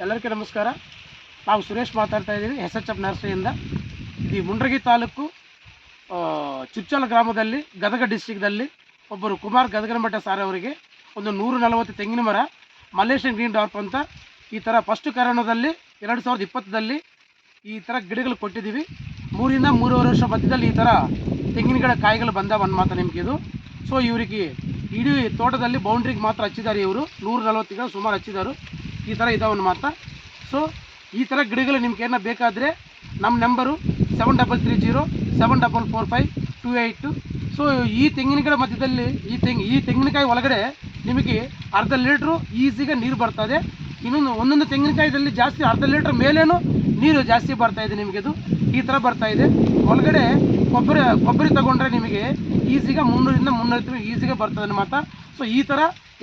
ಎಲ್ಲರಿಗೂ ನಮಸ್ಕಾರ. ನಾವು ಸುರೇಶ್ ಮಾತಾಡ್ತಾ ಇದ್ದೀವಿ SHF ನರ್ಸರಿಯಿಂದ. ಈ ಮುಂಡ್ರಗಿ ತಾಲೂಕು ಚುಚ್ಚಲ ಗ್ರಾಮದಲ್ಲಿ ಗದಗ ಡಿಸ್ಟ್ರಿಕ್ದಲ್ಲಿ ಒಬ್ಬರು ಕುಮಾರ್ ಗದಗನಮಠ ಸಾರ್ ಅವರಿಗೆ ಒಂದು 140 ತೆಂಗಿನ ಮರ ಮಲೇಷಿಯನ್ ಗ್ರೀನ್ ಡ್ವಾರ್ಫ್ ಅಂತ ಈ ಥರ ಫಸ್ಟ್ ಕರೋನಾದಲ್ಲಿ 2020ದಲ್ಲಿ ಈ ಥರ ಗಿಡಗಳು ಕೊಟ್ಟಿದ್ದೀವಿ. 3 ರಿಂದ 3.5 ವರ್ಷ ಮಧ್ಯದಲ್ಲಿ ಈ ಥರ ತೆಂಗಿನ ಗಿಡ ಕಾಯಿಗಳು ಬಂದಾವ ಒಂದು ಮಾತು ನಿಮಗೆ ಇದು. ಸೊ ಇವರಿಗೆ ಇಡೀ ತೋಟದಲ್ಲಿ ಬೌಂಡ್ರಿಗೆ ಮಾತ್ರ ಹಚ್ಚಿದ್ದಾರೆ. ಇವರು 140 ಗಿಡ ಸುಮಾರು ಹಚ್ಚಿದ್ದಾರೆ. ಈ ಥರ ಇದಾವೆ ಒಂದು ಮಾತು. ಸೊ ಈ ಥರ ಗಿಡಗಳು ನಿಮ್ಗೆ ಏನೋ ಬೇಕಾದರೆ ನಮ್ಮ ನಂಬರು 7330744528. ಸೊ ಈ ತೆಂಗಿನ ಗಿಡ ಮಧ್ಯದಲ್ಲಿ ಈ ತೆಂಗಿನಕಾಯಿ ಒಳಗಡೆ ನಿಮಗೆ ಅರ್ಧ ಲೀಟ್ರು ಈಸಿಗೆ ನೀರು ಬರ್ತದೆ. ಒಂದೊಂದು ತೆಂಗಿನಕಾಯಿದಲ್ಲಿ ಜಾಸ್ತಿ ಅರ್ಧ ಲೀಟ್ರ್ ಮೇಲೇನು ನೀರು ಜಾಸ್ತಿ ಬರ್ತಾಯಿದೆ. ನಿಮಗಿದು ಈ ಥರ ಬರ್ತಾಯಿದೆ. ಒಳಗಡೆ ಕೊಬ್ಬರಿ ತೊಗೊಂಡ್ರೆ ನಿಮಗೆ ಈಸಿಗೆ 300 ರಿಂದ 350 ಈಸಿಗೆ ಬರ್ತದೆ ಮಾತಾ. ಸೊ ಈ ಥರ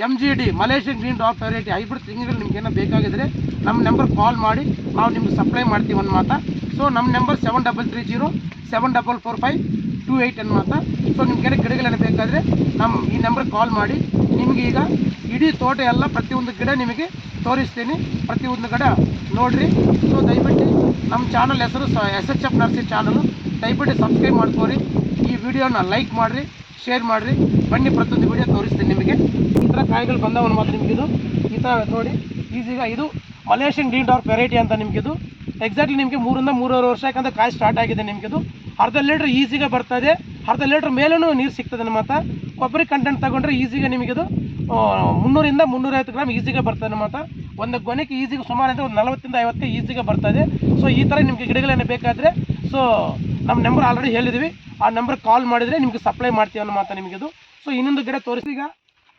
MGD Malaysian green dwarf variety hybrid ತೆಂಗಿನಗಳು ನಿಮ್ಗೆ ಏನೋ ಬೇಕಾಗಿದ್ರೆ ನಮ್ಮ ನಂಬರ್ ಕಾಲ್ ಮಾಡಿ ನಾವು ನಿಮ್ಗೆ ಸಪ್ಲೈ ಮಾಡ್ತೀವಿ ಒಂದು ಮಾತಾ. ಸೊ ನಮ್ಮ ನಂಬರ್ 7330744528 ಅನ್ನು ಮಾತಾ. ಸೊ ನಿಮ್ಗೆ ಗಿಡಗಳೇನು ಬೇಕಾದರೆ ಈ ನಂಬರ್ ಕಾಲ್ ಮಾಡಿ ನಿಮಗೆ ಈಗ ಇಡೀ ತೋಟ ಎಲ್ಲ ಪ್ರತಿಯೊಂದು ಗಿಡ ನಿಮಗೆ ತೋರಿಸ್ತೀನಿ. ಪ್ರತಿಯೊಂದು ಗಿಡ ನೋಡಿರಿ. ಸೊ ದಯವಿಟ್ಟು ನಮ್ಮ ಚಾನಲ್ ಹೆಸರು SHF ನರ್ಸರಿ ಚಾನಲು. ದಯವಿಟ್ಟು ಸಬ್ಸ್ಕ್ರೈಬ್ ಮಾಡ್ಕೊರಿ. ಈ ವಿಡಿಯೋನ ಲೈಕ್ ಮಾಡಿರಿ, ಶೇರ್ ಮಾಡಿರಿ. ಬನ್ನಿ ಪ್ರತಿಯೊಂದು ವಿಡಿಯೋ ತೋರಿಸ್ತೀನಿ ನಿಮಗೆ. ಈ ಥರ ಕಾಯಿಗಳು ಬಂದವನು ಮಾತ್ರ ನಿಮಗಿದು ಈ ಥರ ನೋಡಿ. ಈಸಿಗ ಇದು ಮಲೇಷಿಯನ್ ಗ್ರೀನ್ ಡ್ವಾರ್ಫ್ ವೆರೈಟಿ ಅಂತ ನಿಮಗಿದು ಎಕ್ಸಾಕ್ಟ್ಲಿ ನಿಮಗೆ 3 ರಿಂದ 3.5 ವರ್ಷ ಯಾಕಂದರೆ ಕಾಯಿ ಸ್ಟಾರ್ಟ್ ಆಗಿದೆ. ನಿಮಗಿದು ಅರ್ಧ ಲೀಟ್ರ್ ಈಸಿಗೆ ಬರ್ತದೆ. ಅರ್ಧ ಲೀಟ್ರ್ ಮೇಲೂ ನೀರು ಸಿಗ್ತದೆ ನಮ್ಮ ಮಾತಾ. ಕೊಬ್ಬರಿ ಕಂಟೆಂಟ್ ತೊಗೊಂಡ್ರೆ ಈಸಿಗೆ ನಿಮಗಿದು 300 ರಿಂದ 350 ಗ್ರಾಮ್ ಈಸಿಗೆ ಬರ್ತದೆ ನಮ್ಮ ಮಾತಾ. ಒಂದು ಗೊನೆಗೆ ಈಸಿಗೆ ಸುಮಾರು ಅಂದರೆ ಒಂದು 40 ರಿಂದ 50 ಈಸಿಗೆ ಬರ್ತದೆ. ಸೊ ಈ ಥರ ನಿಮಗೆ ಗಿಡಗಳೇನು ಬೇಕಾದರೆ ಸೊ ನಮ್ಮ ನಂಬರ್ ಆಲ್ರೆಡಿ ಹೇಳಿದ್ವಿ. ಆ ನಂಬರ್ ಕಾಲ್ ಮಾಡಿದರೆ ನಿಮಗೆ ಸಪ್ಲೈ ಮಾಡ್ತೀವಿ ಅನ್ನೋ ಮಾತಾ ನಿಮಗಿದು. ಸೊ ಇನ್ನೊಂದು ಗಿಡ ತೋರಿಸಿ. ಈಗ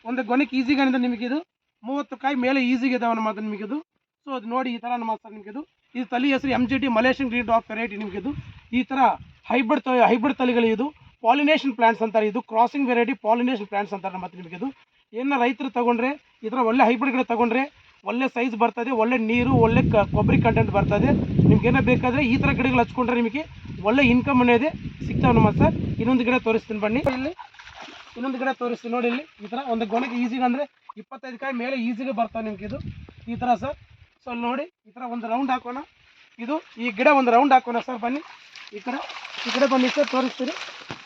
ಒಂದು ಗೊನೆಗೆ ಈಸಿಗೆ ಅಂದರೆ ನಿಮಗಿದು 30 ಕಾಯಿ ಮೇಲೆ ಈಸಿಗೆ ಇದಾವೆ ಅನ್ನೋ ಮಾತು ನಿಮಗಿದು. ಸೊ ಅದು ನೋಡಿ ಈ ಥರ ನಮ್ಮ ಮಾತು ನಿಮಗಿದು. ಇದು ತಳಿ ಹೆಸರು MGD Malaysian green dwarf variety ನಿಮಗಿದು. ಈ ಥರ ಹೈಬ್ರಿಡ್ ತಳಿಗಳು ಇದು ಪಾಲಿನೇಷನ್ ಪ್ಲಾಂಟ್ಸ್ ಅಂತಾರೆ. ಇದು ಕ್ರಾಸಿಂಗ್ ವೆರೈಟಿ ಪಾಲಿನೇಷನ್ ಪ್ಲಾಂಟ್ಸ್ ಅಂತಾರೆ ಮತ್ತು ನಿಮಗಿದು. ಏನು ರೈತರು ತೊಗೊಂಡ್ರೆ ಈ ಥರ ಒಳ್ಳೆ ಹೈಬ್ರಿಡ್ ಗಿಡ ತೊಗೊಂಡ್ರೆ ಒಳ್ಳೆ ಸೈಜ್ ಬರ್ತದೆ, ಒಳ್ಳೆ ನೀರು, ಒಳ್ಳೆ ಕೊಬ್ಬರಿ ಕಂಟೆಂಟ್ ಬರ್ತದೆ. ನಿಮ್ಗೇನೋ ಬೇಕಾದರೆ ಈ ಥರ ಗಿಡಗಳು ಹಚ್ಕೊಂಡ್ರೆ ನಿಮಗೆ ಒಳ್ಳೆ ಇನ್ಕಮ್ ಅನ್ನೋದೇ ಸಿಗ್ತಾವೆ ನಮ್ಮ ಸರ್. ಇನ್ನೊಂದು ಗಿಡ ತೋರಿಸ್ತೀನಿ ಬನ್ನಿ. ಇಲ್ಲಿ ಇನ್ನೊಂದು ಗಿಡ ತೋರಿಸ್ತೀನಿ ನೋಡಿ. ಇಲ್ಲಿ ಈ ಥರ ಒಂದು ಗೊನೆಗೆ ಈಸಿಗೆ ಅಂದರೆ 25 ಕಾಯಿ ಮೇಲೆ ಈಸಿಗೆ ಬರ್ತಾವೆ ನಿಮಗಿದು ಈ ಥರ ಸರ್. ಸೊ ಅಲ್ಲಿ ನೋಡಿ ಈ ಥರ ಒಂದು ರೌಂಡ್ ಹಾಕೋಣ. ಇದು ಈ ಗಿಡ ಒಂದು ರೌಂಡ್ ಹಾಕೋಣ ಸರ್. ಬನ್ನಿ ಈ ಕಡೆ ಬನ್ನಿ ಸರ್, ತೋರಿಸ್ತೀನಿ.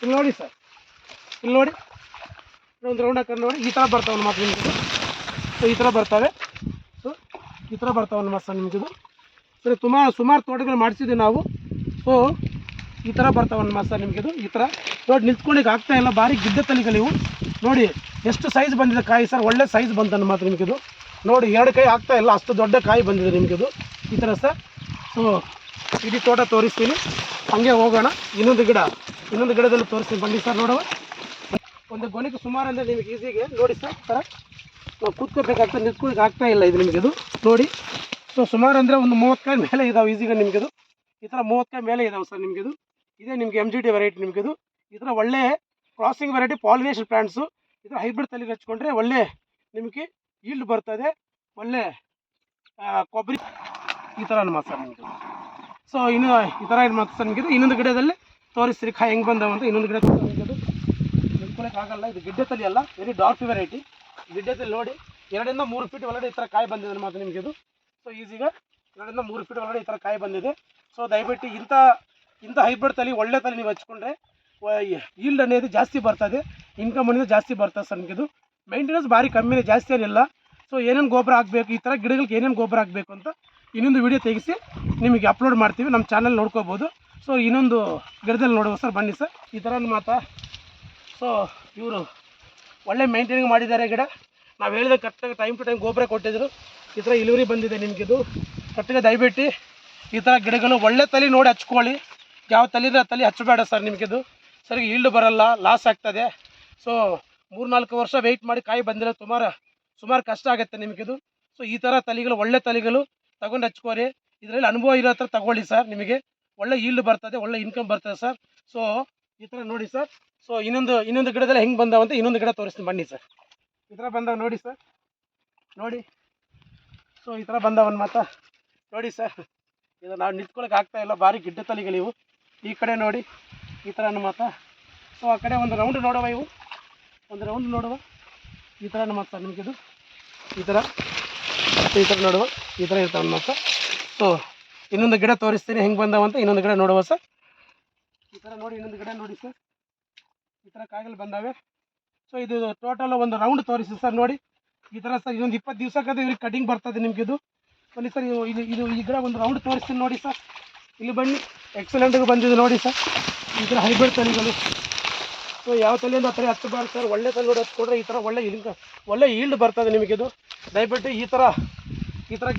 ಇಲ್ಲಿ ನೋಡಿ ಸರ್, ಇಲ್ಲಿ ನೋಡಿ ಒಂದು ರೌಂಡ್ ಹಾಕೊಂಡು ನೋಡಿ. ಈ ಥರ ಬರ್ತಾವೆ ಮಾತು ನಿಮಗಿದು. ಸೊ ಈ ಥರ ಬರ್ತವೆ. ಸೊ ಈ ಥರ ಬರ್ತಾವೆ ಮಾತು ಸರ್ ನಿಮಗಿದು. ಸರಿ ಸುಮಾರು ತೋಟಗಳು ಮಾಡಿಸಿದ್ವಿ ನಾವು. ಸೊ ಈ ಥರ ಬರ್ತಾವೆ ಮಾತು ಸರ್ ನಿಮಗಿದು. ಈ ಥರ ನೋಡಿ ನಿಂತ್ಕೊಂಡಿಗೆ ಆಗ್ತಾ ಇಲ್ಲ. ಭಾರಿ ಗಿಡ್ಡ ತಳಿಗಳಿವು ನೋಡಿ ಎಷ್ಟು ಸೈಜ್ ಬಂದಿದೆ ಕಾಯಿ ಸರ್. ಒಳ್ಳೆ ಸೈಜ್ ಬಂತನ್ನು ಮಾತ್ರ ನಿಮಗಿದು ನೋಡಿ. 2 ಕಾಯಿ ಆಗ್ತಾ ಇಲ್ಲ, ಅಷ್ಟು ದೊಡ್ಡ ಕಾಯಿ ಬಂದಿದೆ ನಿಮಗಿದು ಈ ಥರ ಸರ್. ಸೊ ಇಡೀ ತೋಟ ತೋರಿಸ್ತೀನಿ, ಹಾಗೆ ಹೋಗೋಣ. ಇನ್ನೊಂದು ಗಿಡದಲ್ಲಿ ತೋರಿಸ್ತೀನಿ ಬನ್ನಿ ಸರ್. ನೋಡುವ ಒಂದು ಗೊನೆಗೆ ಸುಮಾರು ಅಂದರೆ ನಿಮಗೆ ಈಸಿಗೆ ನೋಡಿ ಸರ್. ಈ ಥರ ನಾವು ಕೂತ್ಕೋಬೇಕಾಗ್ತದೆ, ನಿಂತ್ಕೊಳ್ಳಿಕ್ಕೆ ಆಗ್ತಾ ಇಲ್ಲ ಇದು ನಿಮಗಿದು ನೋಡಿ. ಸೊ ಸುಮಾರು ಅಂದರೆ ಒಂದು 30 ಕಾಯಿ ಮೇಲೆ ಇದಾವೆ ಈಸಿಗೆ ನಿಮಗಿದು. ಈ ಥರ 30 ಕಾಯಿ ಮೇಲೆ ಇದಾವೆ ಸರ್ ನಿಮಗಿದು. ಇದೇ ನಿಮಗೆ MGD ವೆರೈಟಿ ನಿಮಗಿದು. ಈ ಥರ ಒಳ್ಳೆ ಕ್ರಾಸಿಂಗ್ ವೆರೈಟಿ ಪಾಲಿನೇಷನ್ ಪ್ಲಾಂಟ್ಸು. ಈ ಥರ ಹೈಬ್ರಿಡ್ ತಲೆಗೆ ಹಚ್ಕೊಂಡ್ರೆ ಒಳ್ಳೆ ನಿಮಗೆ ಈಲ್ಡ್ ಬರ್ತದೆ, ಒಳ್ಳೆ ಕೊಬ್ಬರಿ ಈ ಥರ ಮಾತು ಸರ್ ನಿಮಗಿದು. ಸೊ ಇನ್ನು ಈ ಥರ ಏನು ಮಾತು ಸರ್ ನಿಮಗಿದು. ಇನ್ನೊಂದು ಗಿಡದಲ್ಲಿ ತೋರಿಸ್ತೀರಿ ಕಾಯಿ ಹೆಂಗೆ ಬಂದವು ಅಂತ. ಇನ್ನೊಂದು ಗಿಡ ನಿಮಗಿದು ನಿಂತ್ಕೊಳ್ಳೋಕ್ಕಾಗಲ್ಲ. ಇದು ಗಿಡ್ಡ ತಲೆ ಅಲ್ಲ, ವೆರಿ ಡಾರ್ಕ್ ವೆರೈಟಿ. ಗಿಡ್ಡದಲ್ಲಿ ನೋಡಿ 2 ರಿಂದ 3 ಫೀಟ್ ಒಳಗಡೆ ಈ ಥರ ಕಾಯಿ ಬಂದಿದೆ ಮಾತು ನಿಮಗಿದು. ಸೊ ಈಸಿಗೆ 2 ರಿಂದ 3 ಫೀಟ್ ಒಳಗಡೆ ಈ ಥರ ಕಾಯಿ ಬಂದಿದೆ. ಸೊ ದಯವಿಟ್ಟು ಇಂಥ ಹೈಬ್ರಿಡ್ ತಲೆ ಒಳ್ಳೆ ತಲೆ ನೀವು ಹಚ್ಕೊಂಡ್ರೆ ಈಲ್ಡ್ అనేది ಜಾಸ್ತಿ ಬರ್ತದೆ, ಇನ್ಕಮ್ అనేది ಜಾಸ್ತಿ ಬರ್ತದೆ ಸರ್ ನಿಮಗಿದು. ಮೇಂಟೆನೆನ್ಸ್ ಭಾರಿ ಕಮ್ಮಿನೇ, ಜಾಸ್ತಿ ಏನಿಲ್ಲ. ಸೊ ಏನೇನು ಗೊಬ್ಬರ ಹಾಕಬೇಕು, ಈ ಥರ ಗಿಡಗಳಿಗೆ ಏನೇನು ಗೊಬ್ಬರ ಹಾಕಬೇಕು ಅಂತ ಇನ್ನೊಂದು ವಿಡಿಯೋ ತೆಗಿಸಿ ನಿಮಗೆ ಅಪ್ಲೋಡ್ ಮಾಡ್ತೀವಿ. ನಮ್ಮ ಚಾನಲ್ ನೋಡ್ಕೋಬೋದು. ಸೊ ಇನ್ನೊಂದು ಗಿಡದಲ್ಲಿ ನೋಡುವ ಸರ್ ಬನ್ನಿ ಸರ್. ಈ ಥರ ಮಾತಾ. ಸೊ ಇವರು ಒಳ್ಳೆ ಮೇಂಟೈನಿಂಗ್ ಮಾಡಿದ್ದಾರೆ ಗಿಡ. ನಾವು ಹೇಳಿದ ಕರೆಕ್ಟಾಗಿ ಟೈಮ್ ಟು ಟೈಮ್ ಗೊಬ್ಬರ ಕೊಟ್ಟಿದ್ರು. ಈ ಥರ ಇಳುವರಿ ಬಂದಿದೆ ನಿಮಗಿದು ಕರೆಕ್ಟಾಗಿ. ದಯವಿಟ್ಟು ಈ ಥರ ಗಿಡಗಳು ಒಳ್ಳೆ ತಲೆ ನೋಡಿ ಹಚ್ಕೊಳ್ಳಿ. ಯಾವ ತಲೆ ಇದ್ರೆ ತಲೆ ಹಚ್ಚಬೇಡ ಸರ್. ನಿಮಗಿದು ಸರಿಗೆ ಈಲ್ಡ್ ಬರಲ್ಲ, ಲಾಸ್ ಆಗ್ತದೆ. ಸೊ 3-4 ವರ್ಷ ವೆಯ್ಟ್ ಮಾಡಿ ಕಾಯಿ ಬಂದಿಲ್ಲ, ಸುಮಾರು ಕಷ್ಟ ಆಗುತ್ತೆ ನಿಮಗಿದು. ಸೊ ಈ ಥರ ತಲೆಗಳು ಒಳ್ಳೆ ತಲೆಗಳು ತಗೊಂಡು ಹಚ್ಕೋರಿ. ಇದರಲ್ಲಿ ಅನುಭವ ಇರೋ ಹತ್ರ ತಗೊಳ್ಳಿ ಸರ್. ನಿಮಗೆ ಒಳ್ಳೆ ಈಲ್ಡ್ ಬರ್ತದೆ, ಒಳ್ಳೆ ಇನ್ಕಮ್ ಬರ್ತದೆ ಸರ್. ಸೊ ಈ ಥರ ನೋಡಿ ಸರ್. ಸೊ ಇನ್ನೊಂದು ಗಿಡದಲ್ಲಿ ಹೆಂಗೆ ಬಂದಾವಂತ ಇನ್ನೊಂದು ಗಿಡ ತೋರಿಸ್ತೀನಿ ಬನ್ನಿ ಸರ್. ಈ ಥರ ಬಂದಾವ ನೋಡಿ ಸರ್, ನೋಡಿ. ಸೊ ಈ ಥರ ಬಂದಾವನ್ ಮಾತಾ ನೋಡಿ ಸರ್. ಇದು ನಾವು ನಿಂತ್ಕೊಳ್ಳೋಕೆ ಆಗ್ತಾ ಇಲ್ಲ, ಭಾರಿ ಗಿಡ್ಡ ತಲೆಗಳಿವು. ಈ ಕಡೆ ನೋಡಿ ಈ ಥರ ಮಾತಾ. ಸೊ ಆ ಕಡೆ ಒಂದು ರೌಂಡ್ ನೋಡುವ, ಇವು ಒಂದು ರೌಂಡ್ ನೋಡುವ. ಈ ಥರ ಮಾತು ಸರ್ ನಿಮಗಿದು. ಈ ಥರ ಸೊ ಈ ಥರ ನೋಡುವ, ಈ ಥರ ಇರ್ತಾವೆ ಮತ್ತು. ಸೊ ಇನ್ನೊಂದು ಗಿಡ ತೋರಿಸ್ತೀನಿ ಹೆಂಗೆ ಬಂದಾವಂತ. ಇನ್ನೊಂದು ಗಿಡ ನೋಡುವ ಸರ್. ಈ ಥರ ನೋಡಿ, ಇನ್ನೊಂದು ಗಿಡ ನೋಡಿ ಸರ್, ಈ ಥರ ಕಾಯಿಗಳು ಬಂದಾವೆ. ಸೊ ಇದು ಟೋಟಲ್ ಒಂದು ರೌಂಡ್ ತೋರಿಸಿ ಸರ್. ನೋಡಿ ಈ ಥರ ಸರ್, ಇದೊಂದು 20 ದಿವಸಕ್ಕಂತ ಇವ್ರಿಗೆ ಕಟಿಂಗ್ ಬರ್ತದೆ ನಿಮ್ಗೆ. ಇದು ಬನ್ನಿ ಸರ್, ಇದು ಈ ಗಿಡ ಒಂದು ರೌಂಡ್ ತೋರಿಸ್ತೀನಿ ನೋಡಿ ಸರ್. ಇಲ್ಲಿ ಬನ್ನಿ, ಎಕ್ಸಲೆಂಟ್ಗೆ ಬಂದಿದೆ ನೋಡಿ ಸರ್. ಈ ಥರ ಹೈಬ್ರಿಡ್ ತಳಿಗಳು. ಸೊ ಯಾವ ತಲೆಯಿಂದ ಆ ಥರ ಹಚ್ಚಬಾರ್ದು ಸರ್. ಒಳ್ಳೆ ತಲೆ ನೋಡಿ ಹಚ್ಕೊಂಡ್ರೆ ಈ ಥರ ಒಳ್ಳೆ ಈಲ್ಡ್ ಬರ್ತದೆ ನಿಮಗಿದು. ದಯವಿಟ್ಟು ಈ ಥರ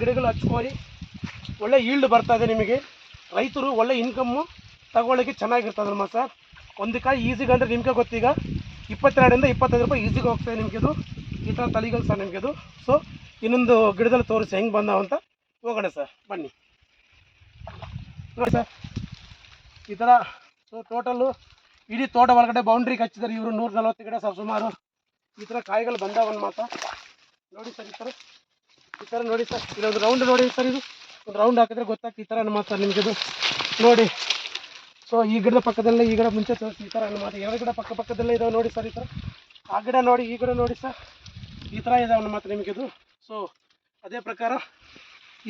ಗಿಡಗಳು ಹಚ್ಕೊಳ್ಳಿ, ಒಳ್ಳೆ ಈಲ್ಡ್ ಬರ್ತದೆ ನಿಮಗೆ. ರೈತರು ಒಳ್ಳೆ ಇನ್ಕಮ್ಮು ತಗೊಳ್ಳೋಕ್ಕೆ ಚೆನ್ನಾಗಿರ್ತದಮ್ಮ ಸರ್. ಒಂದು ಕಾಯಿ ಈಸಿಗೆ ಅಂದರೆ ನಿಮಗೆ ಗೊತ್ತೀಗ 22ರಿಂದ 25 ರೂಪಾಯಿ ಈಸಿಗೆ ಹೋಗ್ತದೆ ನಿಮಗಿದು. ಈ ಥರ ತಳಿಗಳು ಸರ್ ನಿಮಗಿದು. ಸೊ ಇನ್ನೊಂದು ಗಿಡದಲ್ಲಿ ತೋರಿಸಿ ಹೆಂಗೆ ಬಂದಾವಂತ ಹೋಗೋಣ ಸರ್, ಬನ್ನಿ ನೋಡಿ ಸರ್. ಈ ಥರ ಸೊ ಟೋಟಲ್ಲು ಇಡೀ ತೋಟ ಒಳಗಡೆ ಬೌಂಡ್ರಿಗೆ ಹಚ್ಚಿದ್ದಾರೆ ಇವರು 140 ಗಿಡ ಸರ್ ಸುಮಾರು. ಈ ಥರ ಕಾಯಿಗಳು ಬಂದಾವನ್ನ ಮಾತ್ರ ನೋಡಿ ಸರ್. ಈ ಥರ ನೋಡಿ ಸರ್, ಇಲ್ಲೊಂದು ರೌಂಡ್ ನೋಡಿ ಸರ್. ಇದು ಒಂದು ರೌಂಡ್ ಹಾಕಿದ್ರೆ ಗೊತ್ತಾಗ್ತದೆ ಈ ಥರ ಮಾತ್ರ ನಿಮಗಿದು ನೋಡಿ. ಸೊ ಈ ಗಿಡದ ಪಕ್ಕದಲ್ಲೇ ಈ ಗಿಡ ಮುಂಚೆ ತೋರಿಸಿ ಈ ಥರ ಮಾತ್ರ 2 ಗಿಡ ಪಕ್ಕದಲ್ಲೇ ಇದಾವೆ ನೋಡಿ ಸರ್. ಈ ಥರ ಆ ಗಿಡ ನೋಡಿ, ಈ ಗಿಡ ನೋಡಿ ಸರ್. ಈ ಥರ ಇದಾವೆ ಮಾತ್ರ ನಿಮಗಿದು. ಸೊ ಅದೇ ಪ್ರಕಾರ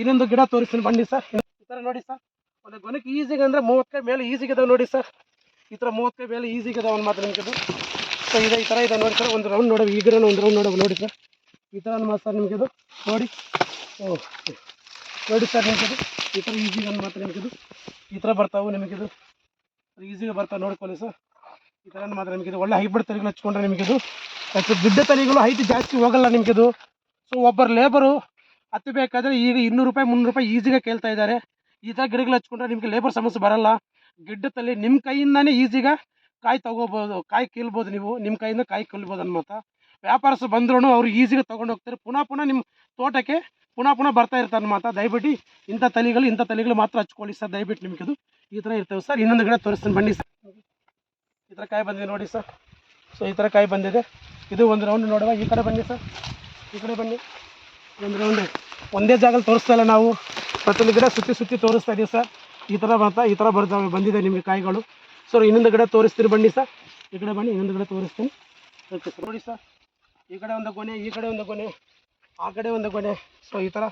ಇನ್ನೊಂದು ಗಿಡ ತೋರಿಸ್ತೀನಿ ಬನ್ನಿ ಸರ್. ಈ ಥರ ನೋಡಿ ಸರ್, ಒಂದು ಗೊನಕ್ಕೆ ಈಸಿಗೆ ಅಂದರೆ 30 ಕಾಯಿ ಮೇಲೆ ಈಸಿಗೆ ಇದಾವೆ ನೋಡಿ ಸರ್. ಈ ಥರ 30 ಕಾಯಿ ಮೇಲೆ ಈಸಿಗೆ ಇದಾವೆ ಮಾತ್ರ ನಿಮಗಿದು. ಸೊ ಈ ಥರ ಇದೆ ನೋಡಿ ಸರ್. ಒಂದು ರೌಂಡ್ ನೋಡೋ, ಈ ಗಿಡ ಒಂದು ರೌಂಡ್ ನೋಡಿ ಸರ್. ಈ ಥರ ಮಾತ್ರ ಸರ್ ನಿಮಗಿದು ನೋಡಿ. ನೋಡಿ ಸರ್ ನಿಮಗಿದು ಈ ಥರ ಈಸಿಗೆ ಮಾತ್ರ ನಿಮಗಿದು ಈ ಥರ ಬರ್ತಾವೆ ನಿಮಗಿದು. ಈಸಿಗೆ ಬರ್ತಾವೆ ನೋಡ್ಕೊಳ್ಳಿ ಸರ್. ಈ ಥರ ಮಾತ್ರ ನಿಮಗಿದು ಒಳ್ಳೆ ಹೈಬ್ರಿಡ್ ತಳಿಗಳು ಹಚ್ಕೊಂಡ್ರೆ ನಿಮಗಿದು. ಯಾಕೆ ಗಿಡ್ಡ ತಳಿಗಳು ಹೈಟ್ ಜಾಸ್ತಿ ಹೋಗಲ್ಲ ನಿಮಗಿದು. ಸೊ ಒಬ್ಬರು ಲೇಬರು ಹತ್ತಬೇಕಾದ್ರೆ ಈಗ 200 ರೂಪಾಯಿ 300 ರೂಪಾಯಿ ಈಸಿಗೆ ಕೇಳ್ತಾ ಇದ್ದಾರೆ. ಈ ಥರ ಗಿಡಗಳು ಹಚ್ಕೊಂಡ್ರೆ ನಿಮಗೆ ಲೇಬರ್ ಸಮಸ್ಯೆ ಬರಲ್ಲ. ಗಿಡ್ಡ ತಳಿ ನಿಮ್ಮ ಕೈಯಿಂದನೇ ಈಸಿಗೆ ಕಾಯಿ ತೊಗೋಬೋದು, ಕಾಯಿ ಕೀಳ್ಬೋದು. ನೀವು ನಿಮ್ಮ ಕೈಯಿಂದ ಕಾಯಿ ಕೀಳ್ಬೋದು ಅನ್ಮಾತ. ವ್ಯಾಪಾರಸ್ಥರು ಬಂದ್ರೂ ಅವ್ರು ಈಸಿಗೆ ತೊಗೊಂಡು ಹೋಗ್ತಾರೆ. ಪುನಃ ನಿಮ್ಮ ತೋಟಕ್ಕೆ ಪುನಃ ಬರ್ತಾ ಇರ್ತಾರೆ ಮಾತ್ರ. ದಯವಿಟ್ಟು ಇಂಥ ತಳಿಗಳು ಮಾತ್ರ ಹಚ್ಕೊಳ್ಳಿ ಸರ್. ದಯವಿಟ್ಟು ನಿಮಗಿದು ಈ ಥರ ಇರ್ತವೆ ಸರ್. ಇನ್ನೊಂದು ಗಿಡ ತೋರಿಸ್ತೀನಿ ಬನ್ನಿ ಸರ್. ಈ ಥರ ಕಾಯಿ ಬಂದಿದೆ ನೋಡಿ ಸರ್. ಸೊ ಈ ಥರ ಕಾಯಿ ಬಂದಿದೆ. ಇದು ಒಂದು ರೌಂಡ್ ನೋಡುವ. ಈ ಕಡೆ ಬನ್ನಿ ಸರ್, ಈ ಕಡೆ ಬನ್ನಿ. ಒಂದು ರೌಂಡ್ ಒಂದೇ ಜಾಗದಲ್ಲಿ ತೋರಿಸ್ತಾ ಇಲ್ಲ ನಾವು, ಪ್ರತಿಯೊಂದು ಗಿಡ ಸುತ್ತಿ ತೋರಿಸ್ತಾ ಇದ್ದೀವಿ ಸರ್. ಈ ಥರ ಬಂದಿದೆ ನಿಮಗೆ ಕಾಯಿಗಳು. ಸೊ ಇನ್ನೊಂದು ಗಿಡ ತೋರಿಸ್ತೀನಿ ಬನ್ನಿ ಸರ್. ಈ ಕಡೆ ಬನ್ನಿ, ಇನ್ನೊಂದು ಗಿಡ ತೋರಿಸ್ತೀನಿ. Okay sir. ನೋಡಿ ಸರ್, ಈ ಕಡೆ ಒಂದು ಗೊನೆ, ಈ ಕಡೆ ಒಂದು ಗೊನೆ, ಆ ಕಡೆ ಒಂದು ಗೊನೆ. ಸೊ ಈ ಥರ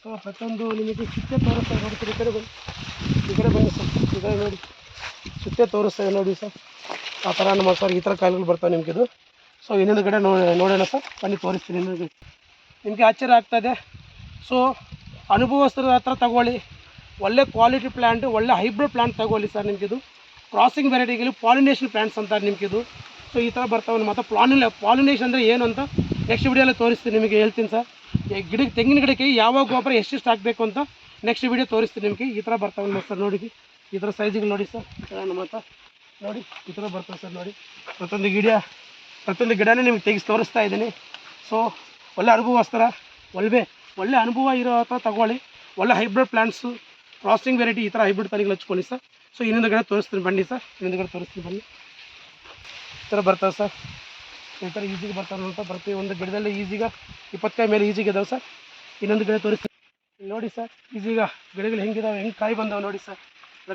ಸೊ ಪ್ರತಿಯೊಂದು ನಿಮಗೆ ಸುತ್ತೆ ತೋರಿಸ್ತಾರೆ ನೋಡಿ ಸರ್. ಈ ಕಡೆ ಬನ್ನಿ ಸರ್. ಈ ಕಡೆ ನೋಡಿ, ಸುತ್ತೆ ತೋರಿಸ್ತಾರೆ ನೋಡಿ ಸರ್. ಆ ಥರ ನಮ್ಮ ಸರ್ ಈ ಥರ ಕಾಯಿಲೆಗಳು ಬರ್ತಾವೆ ನಿಮಗಿದು. ಸೊ ಇನ್ನೊಂದು ಗಿಡ ನೋಡೋಣ ಸರ್, ಬನ್ನಿ ತೋರಿಸ್ತೀನಿ. ನಿಮಗೆ ಆಶ್ಚರ್ಯ ಆಗ್ತದೆ. ಸೊ ಅನುಭವಸ್ಥರ ಹತ್ರ ತಗೊಳ್ಳಿ. ಒಳ್ಳೆ ಕ್ವಾಲಿಟಿ ಪ್ಲ್ಯಾಂಟ್, ಒಳ್ಳೆ ಹೈಬ್ರಿಡ್ ಪ್ಲ್ಯಾಂಟ್ ತಗೊಳ್ಳಿ ಸರ್. ನಿಮಗಿದು ಕ್ರಾಸಿಂಗ್ ವೆರೈಟಿಗಳು ಪಾಲಿನೇಷನ್ ಪ್ಲ್ಯಾಂಟ್ಸ್ ಅಂತಾರೆ ನಿಮಗಿದು. ಸೊ ಈ ಥರ ಬರ್ತಾವೆ ಮತ್ತು ಪಾಲಿನೇಷನ್ ಅಂದರೆ ಏನು ಅಂತ ನೆಕ್ಸ್ಟ್ ವಿಡಿಯೋಲ್ಲಿ ತೋರಿಸ್ತೀನಿ, ನಿಮಗೆ ಹೇಳ್ತೀನಿ ಸರ್. ಗಿಡಕ್ಕೆ ತೆಂಗಿನ ಗಿಡಕ್ಕೆ ಯಾವ ಗೊಬ್ಬರ ಎಷ್ಟೆಷ್ಟು ಹಾಕಬೇಕು ಅಂತ ನೆಕ್ಸ್ಟ್ ವಿಡಿಯೋ ತೋರಿಸ್ತೀನಿ ನಿಮಗೆ. ಈ ಥರ ಬರ್ತಾವೆ ಸರ್ ನೋಡಿ. ಈ ಥರ ಸೈಜಿಗೆ ನೋಡಿ ಸರ್. ಈ ಥರ ನಮ್ಮ ಹತ್ರ ನೋಡಿ ಈ ಥರ ಬರ್ತವೆ ಸರ್ ನೋಡಿ. ಪ್ರತಿಯೊಂದು ಗಿಡನೇ ನಿಮಗೆ ತೆಗೆಸಿ ತೋರಿಸ್ತಾ ಇದ್ದೀನಿ. ಸೊ ಒಳ್ಳೆ ಅನುಭವಸ್ತರ, ಒಳ್ಳೆ ಅನುಭವ ಇರೋ ಹತ್ರ ತಗೊಳ್ಳಿ. ಒಳ್ಳೆ ಹೈಬ್ರಿಡ್ ಪ್ಲ್ಯಾಂಟ್ಸು, ಕ್ರಾಸಿಂಗ್ ವೆರೈಟಿ, ಈ ಥರ ಹೈಬ್ರಿಡ್ ತಳಿಗಳು ಹಚ್ಕೊಳ್ಳಿ ಸರ್. ಸೊ ಇನ್ನೊಂದು ಗಿಡ ತೋರಿಸ್ತೀನಿ ಬನ್ನಿ ಸರ್. ಇನ್ನೊಂದು ಗಿಡ ತೋರಿಸ್ತೀನಿ ಬನ್ನಿ. ಈ ಥರ ಬರ್ತವೆ ಸರ್. ಈ ಥರ ಈಸಿಗೆ ಬರ್ತಾವೆ ಅಂತ ಪ್ರತಿಯೊಂದು ಗಿಡದಲ್ಲಿ ಈಸಿಗೆ 20 ಕಾಯಿ ಮೇಲೆ ಈಸಿಗೆ ಇದಾವೆ ಸರ್. ಇನ್ನೊಂದು ಗಿಡ ತೋರಿಸ್ತೀನಿ ನೋಡಿ ಸರ್. ಈಸಿಗೆ ಗಿಡಗಳು ಹೆಂಗಿದಾವೆ, ಹೆಂಗೆ ಕಾಯಿ ಬಂದಾವೆ ನೋಡಿ ಸರ್.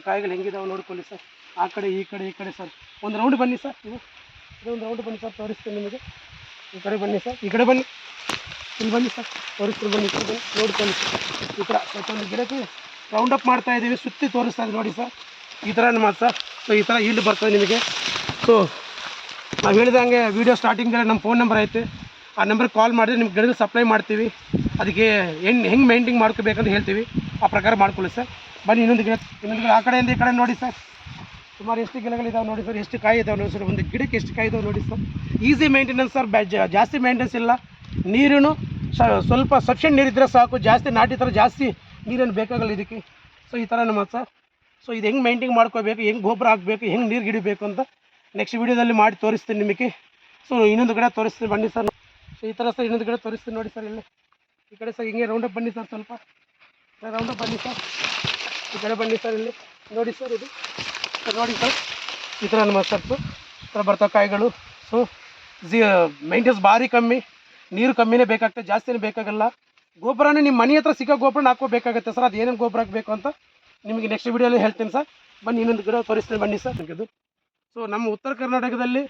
ಕಾಯಿಗಳು ಹೆಂಗಿದಾವೆ ನೋಡ್ಕೊಳ್ಳಿ ಸರ್. ಆ ಕಡೆ ಈ ಕಡೆ ಸರ್. ಒಂದು ರೌಂಡ್ ಬನ್ನಿ ಸರ್. ಇದೊಂದು ರೌಂಡ್ ಬನ್ನಿ ಸರ್, ತೋರಿಸ್ತೀನಿ ನಿಮಗೆ. ಈ ಕಡೆ ಬನ್ನಿ ಸರ್, ಈ ಕಡೆ ಬನ್ನಿ, ಇಲ್ಲಿ ಬನ್ನಿ ಸರ್, ತೋರಿಸ್ತೀನಿ ಬನ್ನಿ. ಈ ಕಡೆ ನೋಡ್ಕೊಳ್ಳಿ ಸರ್. ಈ ಥರ ಪ್ರತಿಯೊಂದು ಗಿಡಕ್ಕೆ ರೌಂಡ್ ಅಪ್ ಮಾಡ್ತಾ ಇದ್ದೀವಿ, ಸುತ್ತಿ ತೋರಿಸ್ತಾ ಇದ್ದೀವಿ ನೋಡಿ ಸರ್. ಈ ಥರ ಮಾತ್ರ ಸರ್. ಸೊ ಈ ಥರ ಈಲ್ಡ್ ಬರ್ತದೆ ನಿಮಗೆ. ಸೊ ನಾವು ಹೇಳಿದಂಗೆ ವೀಡಿಯೋ ಸ್ಟಾರ್ಟಿಂಗಲ್ಲಿ ನಮ್ಮ ಫೋನ್ ನಂಬರ್ ಐತೆ, ಆ ನಂಬರ್ಗೆ ಕಾಲ್ ಮಾಡಿದ್ರೆ ನಿಮ್ಗೆ ಗಿಡಗಳು ಸಪ್ಲೈ ಮಾಡ್ತೀವಿ. ಅದಕ್ಕೆ ಹೆಂಗೆ ಮೇಂಟೈನ್ ಮಾಡ್ಕೋಬೇಕಂತ ಹೇಳ್ತೀವಿ, ಆ ಪ್ರಕಾರ ಮಾಡ್ಕೊಳ್ಳಿ ಸರ್. ಬನ್ನಿ ಇನ್ನೊಂದು ಗಿಡ ಆ ಕಡೆಯಿಂದ ಈ ಕಡೆ ನೋಡಿ ಸರ್. ಸುಮಾರು ಎಷ್ಟು ಗಿಡಗಳಿದಾವೆ ನೋಡಿ ಸರ್, ಎಷ್ಟು ಕಾಯಿ ಇದಾವೆ ನೋಡಿ ಸರ್. ಒಂದು ಗಿಡಕ್ಕೆ ಎಷ್ಟು ಕಾಯಿ ಇದಾವೆ ನೋಡಿ ಸರ್. ಈಸಿ ಮೇಂಟೆನೆನ್ಸ್ ಸರ್, ಜಾಸ್ತಿ ಮೇಂಟೆನೆನ್ಸ್ ಇಲ್ಲ. ನೀರು ಸ್ವಲ್ಪ ಸಫಿಷಿಯೆಂಟ್ ನೀರಿದ್ದರೆ ಸಾಕು. ಜಾಸ್ತಿ ನಾಟಿ ಥರ ಜಾಸ್ತಿ ನೀರೇನು ಬೇಕಾಗಲ್ಲ ಇದಕ್ಕೆ. ಸೊ ಈ ಥರ ನಮ್ಮ ಸರ್. ಸೊ ಇದು ಹೆಂಗೆ ಮೇಂಟೈನ್ ಮಾಡ್ಕೋಬೇಕು, ಹೆಂಗೆ ಗೊಬ್ಬರ ಹಾಕಬೇಕು, ಹೆಂಗೆ ನೀರು ಗಿಡಬೇಕು ಅಂತ ನೆಕ್ಸ್ಟ್ ವೀಡಿಯೋದಲ್ಲಿ ಮಾಡಿ ತೋರಿಸ್ತೀನಿ ನಿಮಗೆ. ಸೊ ಇನ್ನೊಂದು ಗಿಡ ತೋರಿಸ್ತೀನಿ ಬನ್ನಿ ಸರ್. ಸೊ ಈ ಥರ ಸರ್ ಇನ್ನೊಂದು ಗಿಡ ತೋರಿಸ್ತೀನಿ ನೋಡಿ ಸರ್. ಇಲ್ಲಿ ಈ ಕಡೆ ಸರ್ ಹಿಂಗೆ ರೌಂಡಪ್ ಬನ್ನಿ ಸರ್, ಸ್ವಲ್ಪ ರೌಂಡಪ್ ಬನ್ನಿ ಸರ್. ಈ ಕಡೆ ಬನ್ನಿ ಸರ್, ಇಲ್ಲಿ ನೋಡಿ ಸರ್. ಇದು ನೋಡಿ ಸರ್, ಈ ಥರ ನಮ್ಮ ಸರ್ಪು ಈ ಥರ ಬರ್ತಾವೆ ಕಾಯಿಗಳು. ಸೊ ಮೇಂಟೆನ್ಸ್ ಭಾರಿ ಕಮ್ಮಿ, ನೀರು ಕಮ್ಮಿನೇ ಬೇಕಾಗ್ತದೆ, ಜಾಸ್ತಿನೇ ಬೇಕಾಗಲ್ಲ. ಗೊಬ್ಬರನೇ ನಿಮ್ಮ ಮನೆ ಹತ್ರ ಸಿಕ್ಕೋ ಗೊಬ್ಬರನ ಹಾಕೋಬೇಕಾಗತ್ತೆ ಸರ್. ಅದು ಏನೇನು ಗೊಬ್ಬರ ಹಾಕಬೇಕು ಅಂತ ನಿಮಗೆ ನೆಕ್ಸ್ಟ್ ವೀಡಿಯೋಲಿ ಹೇಳ್ತೀನಿ ಸರ್. ಬನ್ನಿ ಇನ್ನೊಂದು ಗಿಡ ತೋರಿಸ್ತೀನಿ ಬನ್ನಿ ಸರ್. ಇದು ಸೊ ನಮ್ಮ ಉತ್ತರ ಕರ್ನಾಟಕದಲ್ಲಿ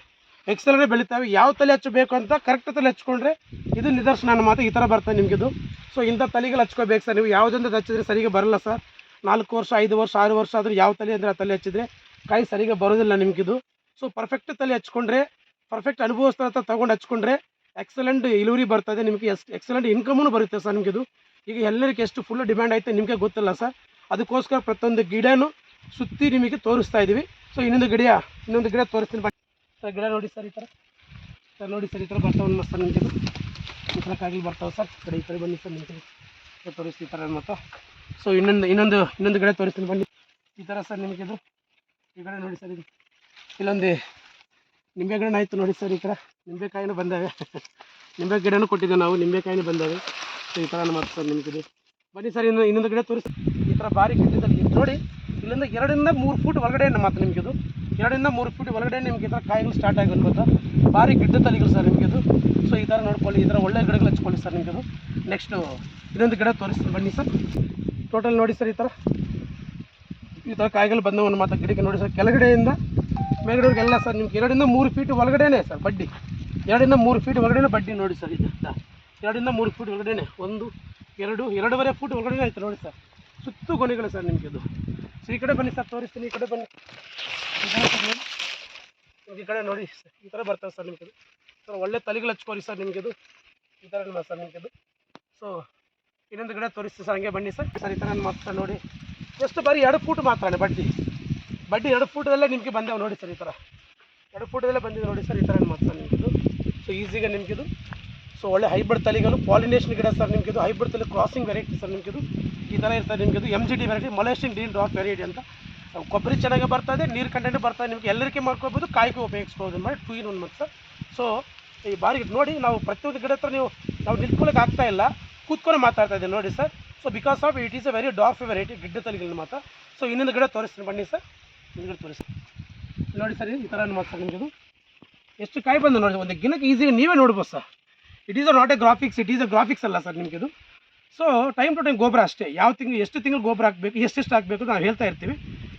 ಎಕ್ಸೆಲ್ನೇ ಬೆಳಿತಾವೆ. ಯಾವ ತಲೆ ಹಚ್ಚಬೇಕು ಅಂತ ಕರೆಕ್ಟ್ ತಲೆ ಹಚ್ಕೊಂಡ್ರೆ ಇದು ನಿದರ್ಶನ ನನ್ನ ಮಾತು ಈ ಥರ ಬರ್ತದೆ ನಿಮಗಿದು. ಸೊ ಇಂಥ ತಲೆಗಳು ಹಚ್ಕೋಬೇಕು ಸರ್. ನೀವು ಯಾವುದೊಂದು ಹಚ್ಚಿದ್ರೆ ಸರಿಗೆ ಬರಲ್ಲ ಸರ್. 4 ವರ್ಷ 5 ವರ್ಷ 6 ವರ್ಷ ಆದರೂ ಯಾವ ತಲೆ ಅಂದರೆ ಆ ತಲೆ ಹಚ್ಚಿದ್ರೆ ಕಾಯಿ ಸರಿಗೆ ಬರೋದಿಲ್ಲ ನಿಮಗಿದು. ಸೊ ಪರ್ಫೆಕ್ಟ್ ತಲೆ ಹಚ್ಕೊಂಡ್ರೆ, ಪರ್ಫೆಕ್ಟ್ ಅನುಭವಿಸ್ತಾ ತೊಗೊಂಡು ಹಚ್ಕೊಂಡ್ರೆ ಎಕ್ಸಲೆಂಟ್ ಇಳುವರಿ ಬರ್ತದೆ ನಿಮಗೆ. ಎಕ್ಸಲೆಂಟ್ ಇನ್ಕಮೂ ಬರುತ್ತೆ ಸರ್ ನಿಮಗಿದು. ಈಗ ಎಲ್ಲರಿಗೆ ಎಷ್ಟು ಫುಲ್ ಡಿಮ್ಯಾಂಡ್ ಐತೆ ನಿಮಗೆ ಗೊತ್ತಿಲ್ಲ ಸರ್. ಅದಕ್ಕೋಸ್ಕರ ಪ್ರತಿಯೊಂದು ಗಿಡನೂ ಸುತ್ತಿ ನಿಮಗೆ ತೋರಿಸ್ತಾ ಇದ್ದೀವಿ. ಸೊ ಇನ್ನೊಂದು ಗಿಡ ತೋರಿಸ್ತೀನಿ ಸರ್. ಗಿಡ ನೋಡಿ ಸರ್, ಈ ಥರ ಸರ್ ನೋಡಿ ಸರ್, ಈ ಥರ ಬರ್ತಾವೆ ಸರ್ ನಿಮಗಿದು. ಈ ಥರ ಕಾಯಿಲೆ ಬರ್ತಾವೆ ಸರ್. ಈ ಕಡೆ ಬನ್ನಿ ಸರ್, ನಿಮಗೆ ತೋರಿಸ್ತೀವಿ ಈ ಥರ ಮತ್ತು. ಸೊ ಇನ್ನೊಂದು ಗಿಡ ತೋರಿಸ್ತೀನಿ ಬನ್ನಿ. ಈ ಥರ ಸರ್ ನಿಮಗಿದು ಈ ಕಡೆ ನೋಡಿ ಸರ್. ಇದು ಇಲ್ಲೊಂದು ನಿಂಬೆ ಗಿಡನ ಆಯಿತು ನೋಡಿ ಸರ್. ಈ ಥರ ನಿಂಬೆಕಾಯಿನೂ ಬಂದಾವೆ. ನಿಂಬೆ ಗಿಡನೂ ಕೊಟ್ಟಿದ್ದೇವೆ ನಾವು, ನಿಂಬೆಕಾಯಿನೂ ಬಂದಾವೆ. ಸೊ ಈ ಥರ ಮತ್ತು ಸರ್ ನಿಮಗಿದು ಬನ್ನಿ ಸರ್. ಇನ್ನೊಂದು ಗಿಡ ತೋರಿಸಿ. ಈ ಥರ ಭಾರಿ ಗಿಡದಲ್ಲಿ ನೋಡಿ, ಇಲ್ಲಿಂದ 2 ಇಂದ 3 ಫೂಟ್ ಒಳಗಡೆ ಮಾತ್ರ ನಿಮಗಿದು. 2 ಇಂದ 3 ಫೂಟ್ ಒಳಗಡೆ ನಿಮ್ಗೆ ಈ ಥರ ಕಾಯಿಗಳು ಸ್ಟಾರ್ಟ್ ಆಗೋದು ಗೊತ್ತಾ. ಭಾರಿ ಗಿಡ್ಡ ತಲೆಗಳು ಸರ್ ನಿಮಗಿದು. ಸೊ ಈ ಥರ ನೋಡ್ಕೊಳ್ಳಿ, ಈ ಥರ ಒಳ್ಳೆ ಗಿಡಗಳು ಹಚ್ಕೊಳ್ಳಿ ಸರ್ ನಿಮಗಿದು. ನೆಕ್ಸ್ಟು ಇನ್ನೊಂದು ಗಿಡ ತೋರಿಸ್ತೀನಿ ಬನ್ನಿ ಸರ್. ಟೋಟಲ್ ನೋಡಿ ಸರ್, ಈ ಥರ ಕಾಯಿಗಳು ಬಂದವನ್ನ ಮಾತ್ರ ಗಿಡಕ್ಕೆ ನೋಡಿ ಸರ್. ಕೆಳಗಡೆಯಿಂದ ಮೇಲ್ಗಡೆಗೆಲ್ಲ ಸರ್ ನಿಮ್ಗೆ 2 ಇಂದ 3 ಫೀಟ್ ಒಳಗಡೆನೇ ಸರ್ ಬಡ್ಡಿ. 2 ಇಂದ 3 ಫೀಟ್ ಒಳಗಡೆ ಬಡ್ಡಿ ನೋಡಿ ಸರ್. ಇದು 2 ಇಂದ 3 ಫೀಟ್ ಒಳಗಡೆ 1 2 2.5 ಫೂಟ್ ಒಳಗಡೆ ಆಯ್ತು ನೋಡಿ ಸರ್. ಸುತ್ತು ಗೊನೆಗಳು ಸರ್ ನಿಮಗಿದು. ಸೊ ಈ ಕಡೆ ಬನ್ನಿ ಸರ್, ತೋರಿಸ್ತೀನಿ. ಈ ಕಡೆ ಬನ್ನಿ, ಈ ಕಡೆ ನೋಡಿ ಸರ್. ಈ ಥರ ಬರ್ತವೆ ಸರ್ ನಿಮಗಿದು. ಸರ್ ಒಳ್ಳೆ ತಲೆಗಳು ಹಚ್ಕೋರಿ ಸರ್ ನಿಮಗಿದು. ಈ ಥರ ಸರ್ ನಿಮಗಿದು. ಸೊ ಇನ್ನೊಂದು ಗಿಡ ತೋರಿಸ್ತೀವಿ ಸರ್, ಹಂಗೆ ಬನ್ನಿ ಸರ್. ಈ ಥರ ಮಾತ್ರ ನೋಡಿ, ಎಷ್ಟು ಬಾರಿ 2 ಫೂಟ್ ಮಾತ್ರ ಬಡ್ಡಿ 2 ಫೂಟದಲ್ಲೇ ನಿಮಗೆ ಬಂದವು ನೋಡಿ ಸರ್. ಈ ಥರ 2 ಫೂಟದಲ್ಲೇ ಬಂದಿದೆ ನೋಡಿ ಸರ್. ಈ ಥರ ಮಾತ್ರ ನಿಮಗಿದು. ಸೊ ಈಸಿಗೆ ನಿಮಗಿದು. ಸೊ ಒಳ್ಳೆ ಹೈಬ್ರಿಡ್ ತಲೆಗಳು, ಪಾಲಿನೇಷನ್ ಗಿಡ ಸರ್ ನಿಮಗಿದು. ಹೈಬ್ರಿಡ್ ತಲೆ ಕ್ರಾಸಿಂಗ್ ವೆರೈಟಿ ಸರ್ ನಿಮಗಿದು. ಈ ಥರ ಇರ್ತದೆ ನಿಮಗಿದು. MGD variety, Malaysian green drop variety ಅಂತ. ಕೊಬ್ಬರಿ ಚೆನ್ನಾಗಿ ಬರ್ತದೆ, ನೀರು ಕಂಟೆಂಟ್ ಬರ್ತದೆ. ನಿಮಗೆ ಎಲ್ಲರಿಕೆ ಮಾಡ್ಕೋಬೋದು, ಕಾಯಿಗೆ ಉಪಯೋಗಿಸ್ಬೋದು ಮಾಡಿ 2 in 1 ಮತ್ತು ಸರ್. ಸೊ ಈ ಬಾರಿ ನೋಡಿ, ನಾವು ಪ್ರತಿಯೊಂದು ಗಿಡ ಹತ್ರ ನಾವು ನಿಂತ್ಕೊಳ್ಳೋಕೆ ಆಗ್ತಾ ಇಲ್ಲ, ಕೂತ್ಕೊಂಡು ಮಾತಾಡ್ತಾ ಇದ್ದೀವಿ ನೋಡಿ sir. So because of it is a very dwarf variety, ಗಿಡ್ಡ ತಲೆಗಳನ್ನ ಮಾತ್ರ. ಸೊ ಇನ್ನೊಂದು ಗಿಡ ತೋರಿಸ್ತೀನಿ ಬನ್ನಿ ಸರ್. ಇನ್ನೊಂದು ತೋರಿಸಿ ನೋಡಿ ಸರ್. ಈ ಥರ ಮಾತ್ರ ಸರ್ ನಿಮಗಿದು. ಎಷ್ಟು ಕಾಯಿ ಬಂದು ನೋಡಿ, ಒಂದು ಗಿಡಕ್ಕೆ ಈಸಿಯಾಗಿ ನೀವೇ ನೋಡ್ಬೋದು sir. It is a not a graphics, it is a graphics ಅಲ್ಲ ಸರ್ ನಿಮಗಿದು. ಸೊ ಟೈಮ್ ಟು ಟೈಮ್ ಗೊಬ್ಬರ ಅಷ್ಟೇ. ಯಾವ ತಿಂಗಳು ಎಷ್ಟು ತಿಂಗಳು ಗೊಬ್ಬರ ಹಾಕಬೇಕು, ಎಷ್ಟೆಷ್ಟು ಹಾಕಬೇಕು ನಾವು ಹೇಳ್ತಾ ಇರ್ತೀವಿ.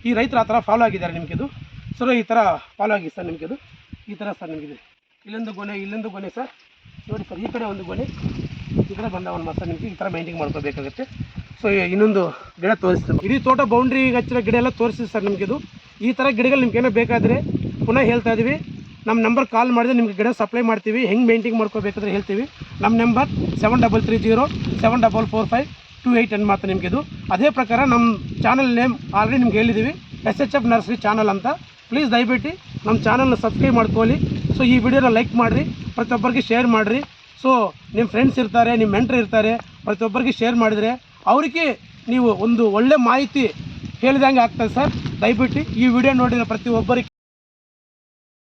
ಈ ರೈತರು ಆ ಥರ ಫಾಲೋ ಆಗಿದ್ದಾರೆ ನಿಮಗಿದು. ಸೊ ಈ ಥರ ಫಾಲೋ ಆಗಿ ಸರ್ ನಿಮಗಿದು. ಈ ಥರ ಸರ್ ನಿಮಗಿದೆ. ಇಲ್ಲೊಂದು ಗೊನೆ ಸರ್ ನೋಡಿ ಸರ್. ಈ ಕಡೆ ಒಂದು ಗೊನೆ, ಈ ಕಡೆ ಬಂದವನು ಮಾತ್ರ ನಿಮಗೆ ಈ ಥರ ಮೈಂಟೈನ್ ಮಾಡ್ಕೋಬೇಕಾಗುತ್ತೆ. ಸೊ ಇನ್ನೊಂದು ಗಿಡ ತೋರಿಸ್ತೀವಿ. ಇಡೀ ತೋಟ ಬೌಂಡ್ರಿಗೆ ಹಚ್ಚಿರೋ ಗಿಡ ಎಲ್ಲ ತೋರಿಸ್ತೀವಿ ಸರ್ ನಿಮಗಿದು. ಈ ಥರ ಗಿಡಗಳು ನಿಮ್ಗೆ ಏನೋ ಬೇಕಾದರೆ ಪುನಃ ಹೇಳ್ತಾ ಇದ್ದೀವಿ. ನಮ್ಮ ನಂಬರ್ ಕಾಲ್ ಮಾಡಿದ್ರೆ ನಿಮಗೆ ಗಿಡ ಸಪ್ಲೈ ಮಾಡ್ತೀವಿ. ಹೆಂಗೆ ಮೇಂಟೈನ್ ಮಾಡ್ಕೋಬೇಕಾದ್ರೆ ಹೇಳ್ತೀವಿ. ನಮ್ಮ ನಂಬರ್ 7330744528 ಅನ್ನು ಮಾತ್ರ ನಿಮಗಿದು. ಅದೇ ಪ್ರಕಾರ ನಮ್ಮ ಚಾನಲ್ ನೇಮ್ ಆಲ್ರೆಡಿ ನಿಮ್ಗೆ ಹೇಳಿದ್ದೀವಿ, SHF ನರ್ಸರಿ ಚಾನಲ್ ಅಂತ. ಪ್ಲೀಸ್ ದಯವಿಟ್ಟು ನಮ್ಮ ಚಾನಲ್ನ ಸಬ್ಸ್ಕ್ರೈಬ್ ಮಾಡ್ಕೊಳ್ಳಿ. ಸೊ ಈ ವಿಡಿಯೋನ ಲೈಕ್ ಮಾಡಿರಿ, ಪ್ರತಿಯೊಬ್ಬರಿಗೆ ಶೇರ್ ಮಾಡಿರಿ. ಸೊ ನಿಮ್ಮ ಫ್ರೆಂಡ್ಸ್ ಇರ್ತಾರೆ, ನಿಮ್ಮ ಮೆಂಟ್ರ್ ಇರ್ತಾರೆ, ಪ್ರತಿಯೊಬ್ಬರಿಗೆ ಶೇರ್ ಮಾಡಿದರೆ ಅವರಿಗೆ ನೀವು ಒಂದು ಒಳ್ಳೆ ಮಾಹಿತಿ ಹೇಳಿದಂಗೆ ಆಗ್ತದೆ ಸರ್. ದಯವಿಟ್ಟು ಈ ವಿಡಿಯೋ ನೋಡಿರೋ ಪ್ರತಿಯೊಬ್ಬರಿಗೆ